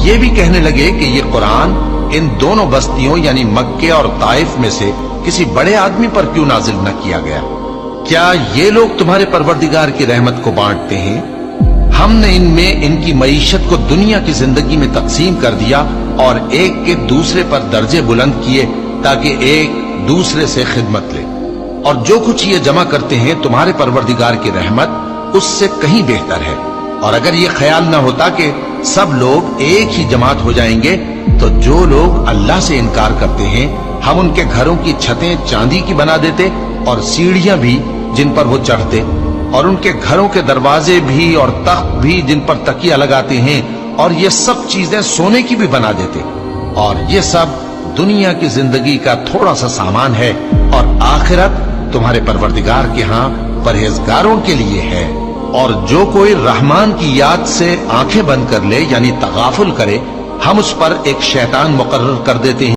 یہ بھی کہنے لگے کہ یہ قرآن ان دونوں بستیوں یعنی مکے اور طائف میں سے کسی بڑے آدمی پر کیوں نازل نہ کیا گیا؟ کیا یہ لوگ تمہارے پروردگار کی رحمت کو بانٹتے ہیں؟ ہم نے ان میں ان کی معیشت کو دنیا کی زندگی میں تقسیم کر دیا اور ایک کے دوسرے پر درجے بلند کیے تاکہ ایک دوسرے سے خدمت لے، اور جو کچھ یہ جمع کرتے ہیں تمہارے پروردگار کی رحمت اس سے کہیں بہتر ہے۔ اور اگر یہ خیال نہ ہوتا کہ سب لوگ ایک ہی جماعت ہو جائیں گے تو جو لوگ اللہ سے انکار کرتے ہیں ہم ان کے گھروں کی چھتیں چاندی کی بنا دیتے اور سیڑھیاں بھی جن پر وہ چڑھتے، اور ان کے گھروں کے دروازے بھی اور تخت بھی جن پر تکیہ لگاتے ہیں، اور یہ سب چیزیں سونے کی بھی بنا دیتے۔ اور یہ سب دنیا کی زندگی کا تھوڑا سا سامان ہے، اور آخرت تمہارے پروردگار کے ہاں پرہیزگاروں کے لیے ہے۔ اور جو کوئی رحمان کی یاد سے آنکھیں بند کر لے یعنی تغافل کرے، ہم اس پر ایک شیطان مقرر کر دیتے ہیں